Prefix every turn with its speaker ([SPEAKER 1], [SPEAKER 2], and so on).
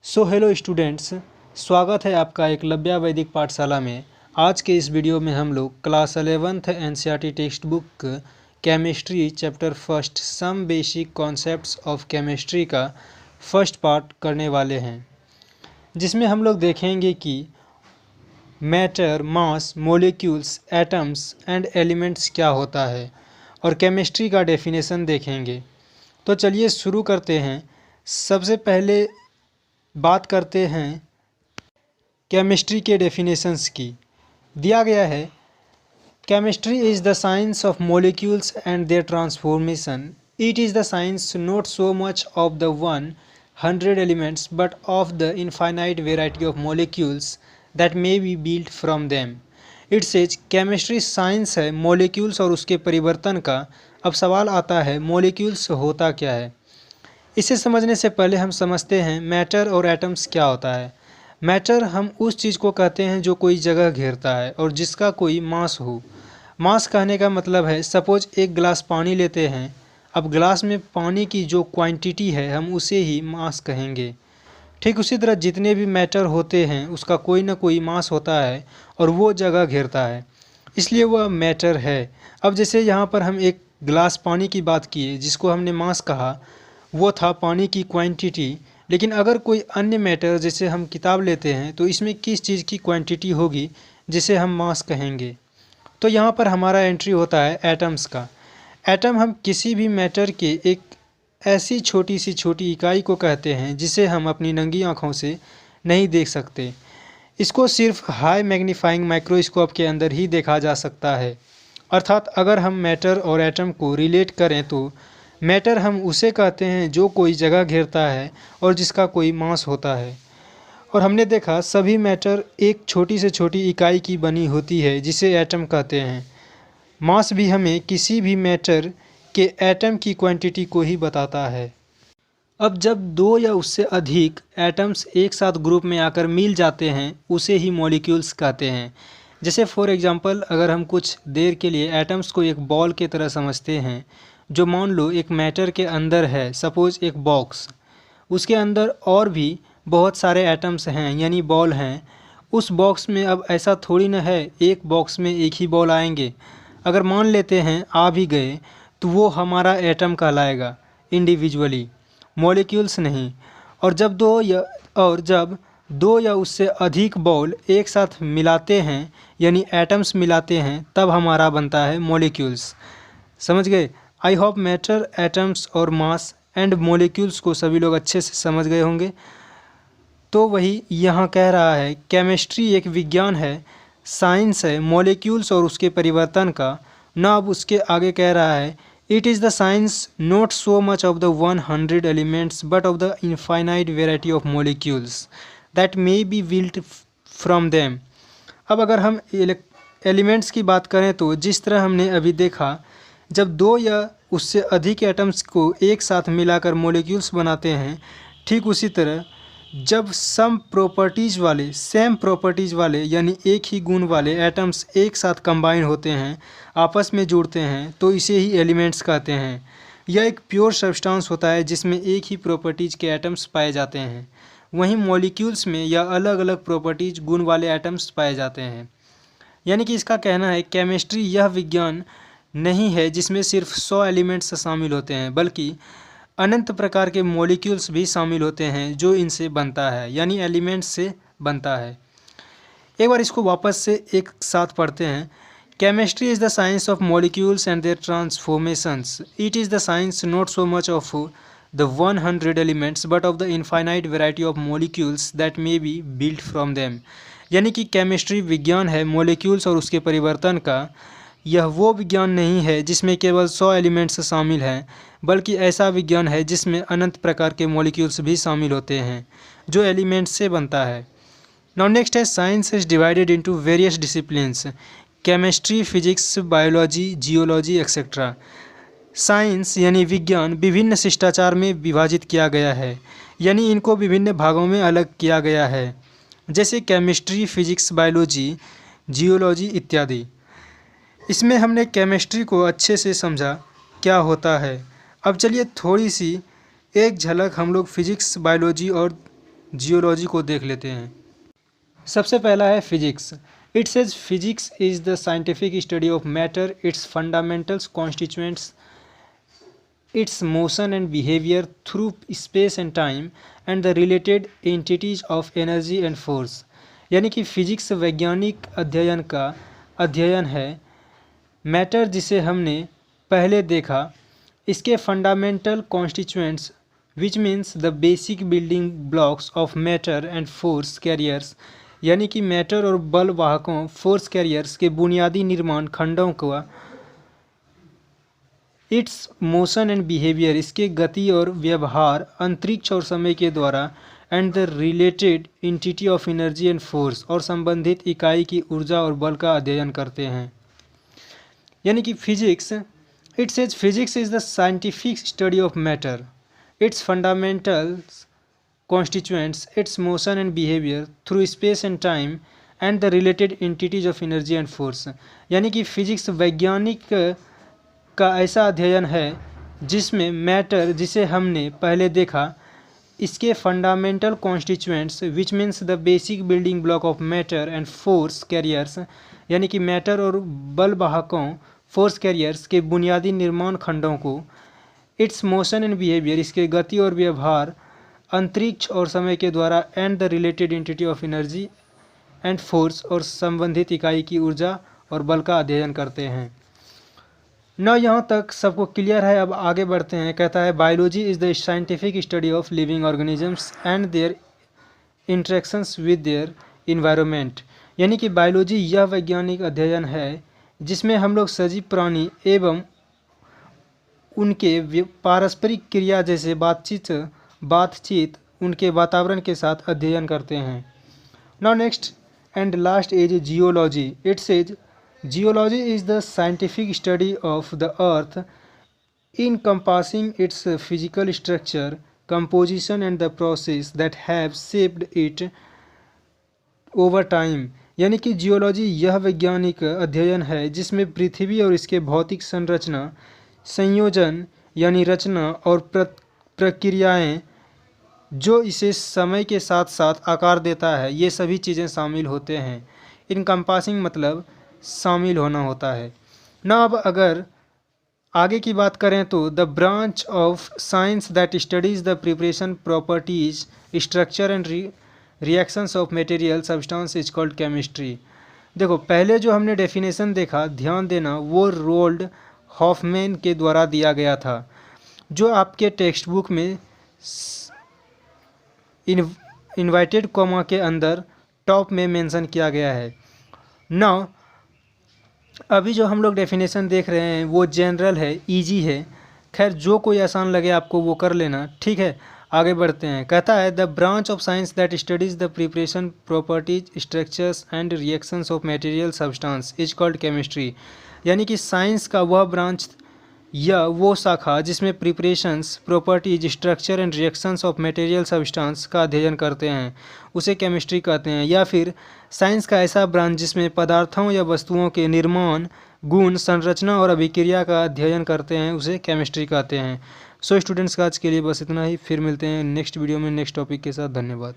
[SPEAKER 1] Hello students, स्वागत है आपका एकलव्य वैदिक पाठशाला में। आज के इस वीडियो में हम लोग class 11th NCERT text book chemistry chapter first some basic concepts of chemistry का फर्स्ट पार्ट करने वाले हैं, जिसमें हम लोग देखेंगे कि matter, mass, molecules, atoms and elements क्या होता है और केमिस्ट्री का डेफिनेशन देखेंगे। तो चलिए शुरू करते हैं। सबसे पहले बात करते हैं केमिस्ट्री के डेफिनेशंस की। दिया गया है, chemistry is the science of molecules and their transformation. It is the science not so much of the 100 elements but of the infinite variety of molecules that may be built from them. It says chemistry science है molecules और उसके परिवर्तन का। अब सवाल आता है, molecules होता क्या है? इसे समझने से पहले हम समझते हैं मैटर और एटम्स क्या होता है। मैटर हम उस चीज़ को कहते हैं जो कोई जगह घेरता है और जिसका कोई मास हो। मास कहने का मतलब है, सपोज एक गिलास पानी लेते हैं। अब गिलास में पानी की जो क्वांटिटी है हम उसे ही मास कहेंगे। ठीक उसी तरह जितने भी मैटर होते हैं उसका कोई ना कोई मास होता है और वो जगह घेरता है, इसलिए वह मैटर है। अब जैसे यहाँ पर हम एक गिलास पानी की बात किए जिसको हमने मास कहा, वो था पानी की क्वांटिटी। लेकिन अगर कोई अन्य मैटर, जैसे हम किताब लेते हैं, तो इसमें किस चीज़ की क्वांटिटी होगी जिसे हम मास कहेंगे? तो यहाँ पर हमारा एंट्री होता है एटम्स का। एटम हम किसी भी मैटर के एक ऐसी छोटी सी छोटी इकाई को कहते हैं जिसे हम अपनी नंगी आँखों से नहीं देख सकते। इसको सिर्फ हाई मैग्नीफाइंग माइक्रोस्कोप के अंदर ही देखा जा सकता है। अर्थात अगर हम मैटर और एटम को रिलेट करें तो मैटर हम उसे कहते हैं जो कोई जगह घेरता है और जिसका कोई मास होता है। और हमने देखा सभी मैटर एक छोटी से छोटी इकाई की बनी होती है जिसे एटम कहते हैं। मास भी हमें किसी भी मैटर के एटम की क्वांटिटी को ही बताता है। अब जब दो या उससे अधिक एटम्स एक साथ ग्रुप में आकर मिल जाते हैं उसे ही मॉलिक्यूल्स कहते हैं। जैसे फॉर एग्जांपल, अगर हम कुछ देर के लिए एटम्स को एक बॉल की तरह समझते हैं, जो मान लो एक मैटर के अंदर है, सपोज एक बॉक्स, उसके अंदर और भी बहुत सारे एटम्स हैं यानी बॉल हैं। उस बॉक्स में अब ऐसा थोड़ी ना है एक बॉक्स में एक ही बॉल आएंगे। अगर मान लेते हैं आ भी गए तो वो हमारा एटम कहलाएगा इंडिविजुअली, मॉलिक्यूल्स नहीं। और जब दो या उससे अधिक बॉल एक साथ मिलाते हैं यानी एटम्स मिलाते हैं, तब हमारा बनता है मॉलिक्यूल्स। समझ गए? आई होप मैटर, एटम्स और मास एंड मॉलिक्यूल्स को सभी लोग अच्छे से समझ गए होंगे। तो वही यहाँ कह रहा है, केमिस्ट्री एक विज्ञान है, साइंस है मॉलिक्यूल्स और उसके परिवर्तन का। ना अब उसके आगे कह रहा है, it is the science not so much of the 100 elements but of the infinite variety of molecules that may be built from them. अब अगर हम एलिमेंट्स की बात करें तो जिस तरह हमने अभी देखा, जब दो या उससे अधिक एटम्स को एक साथ मिलाकर मॉलिक्यूल्स बनाते हैं, ठीक उसी तरह जब सेम प्रॉपर्टीज़ वाले यानी एक ही गुण वाले एटम्स एक साथ कंबाइन होते हैं, आपस में जुड़ते हैं, तो इसे ही एलिमेंट्स कहते हैं। यह एक प्योर सब्सटेंस होता है जिसमें एक ही प्रॉपर्टीज़ के एटम्स पाए जाते हैं। वहीं मॉलिक्यूल्स में या अलग अलग प्रॉपर्टीज़ गुण वाले एटम्स पाए जाते हैं। यानी कि इसका कहना है केमिस्ट्री यह विज्ञान नहीं है जिसमें सिर्फ 100 एलिमेंट्स शामिल होते हैं, बल्कि अनंत प्रकार के मॉलिक्यूल्स भी शामिल होते हैं जो इनसे बनता है, यानी एलिमेंट्स से बनता है। एक बार इसको वापस से एक साथ पढ़ते हैं। Chemistry is the science of molecules and their transformations. It is the science not so much of the 100 elements but of the infinite variety of molecules that may be built from them. यानी कि chemistry विज्ञान है molecules और उसके परिवर्तन का। यह वो विज्ञान नहीं है जिसमें केवल 100 एलिमेंट्स शामिल हैं, बल्कि ऐसा विज्ञान है जिसमें अनंत प्रकार के मॉलिक्यूल्स भी शामिल होते हैं जो एलिमेंट्स से बनता है। नाउ नेक्स्ट है, science is divided into various disciplines, chemistry, physics, biology, geology etcetera. Science यानी विज्ञान विभिन्न शिष्टाचार में विभाजित किया गया है, यानी इनको विभिन्न भागों में अलग किया गया है, जैसे केमिस्ट्री, फिजिक्स, बायोलॉजी, जियोलॉजी इत्यादि। इसमें हमने केमिस्ट्री को अच्छे से समझा क्या होता है। अब चलिए थोड़ी सी एक झलक हम लोग फिजिक्स, बायोलॉजी और जियोलॉजी को देख लेते हैं। सबसे पहला है physics. It says physics is the scientific study of matter, it's fundamentals, constituents, its motion and behavior through space and time and the related entities of energy and force। यानी कि फिजिक्स वैज्ञानिक अध्ययन का अध्ययन है मैटर जिसे हमने पहले देखा, इसके fundamental constituents which means the basic building blocks of matter and force carriers, यानी कि मैटर और बल वाहकों फोर्स कैरियर्स के बुनियादी निर्माण खंडों का, इट्स मोशन एंड बिहेवियर इसके गति और व्यवहार अंतरिक्ष और समय के द्वारा, and the related entity of energy and force और संबंधित इकाई की ऊर्जा और बल का अध्ययन करते हैं। यानी कि physics, it says physics is the scientific study of matter, it's fundamentals, constituents, it's motion and behaviour through space and time and the related entities of energy and force. यानी कि फिजिक्स वैज्ञानिक का ऐसा अध्ययन है जिसमें मैटर जिसे हमने पहले देखा, इसके fundamental constituents which means the basic building block of matter and force carriers, यानी कि मैटर और बल वाहकों फोर्स कैरियर्स के बुनियादी निर्माण खंडों को, इट्स मोशन एंड बिहेवियर इसके गति और व्यवहार अंतरिक्ष और समय के द्वारा, and the related entity of energy and force और संबंधित इकाई की ऊर्जा और बल का अध्ययन करते हैं। ना यहाँ तक सबको क्लियर है। अब आगे बढ़ते हैं। कहता है biology is the scientific study of living organisms and their interactions with their environment. यानी कि बायोलॉजी यह वैज्ञानिक अध्ययन है जिसमें हम लोग सजीव प्राणी एवं उनके पारस्परिक क्रिया जैसे बातचीत उनके वातावरण के साथ अध्ययन करते हैं। Now next and last is geology. It says Geology is the scientific study of the earth, encompassing its physical structure, composition and the process that have shaped it over time। यानी कि जियोलॉजी यह वैज्ञानिक अध्ययन है जिसमें पृथ्वी और इसके भौतिक संरचना, संयोजन यानी रचना और प्रक्रियाएं जो इसे समय के साथ साथ आकार देता है, ये सभी चीज़ें शामिल होते हैं। इनकम्पासिंग मतलब शामिल होना होता है ना। अब अगर आगे की बात करें तो the branch of science that studies the preparation properties structure and reactions of material substance is called chemistry. देखो पहले जो हमने डेफिनेशन देखा, ध्यान देना, वो रोल्ड हॉफमैन के द्वारा दिया गया था, जो आपके टेक्स्ट बुक में इन्वर्टेड कॉमा के अंदर टॉप में मेंशन किया गया है। नाउ अभी जो हम लोग डेफिनेशन देख रहे हैं वो जनरल है, इजी है, खैर जो कोई आसान लगे आपको वो कर लेना, ठीक है। आगे बढ़ते हैं। कहता है the branch of science that studies the preparation properties structures and reactions of material substance is called chemistry. यानी कि साइंस का वह ब्रांच या वो शाखा जिसमें preparations properties structure and reactions of material substance का अध्ययन करते हैं, उसे केमिस्ट्री कहते हैं। या फिर साइंस का ऐसा ब्रांच जिसमें पदार्थों या वस्तुओं के निर्माण, गुण, संरचना और अभिक्रिया का अध्ययन करते हैं, उसे केमिस्ट्री कहते हैं। सो स्टूडेंट्स का आज के लिए बस इतना ही, फिर मिलते हैं नेक्स्ट वीडियो में नेक्स्ट टॉपिक के साथ। धन्यवाद।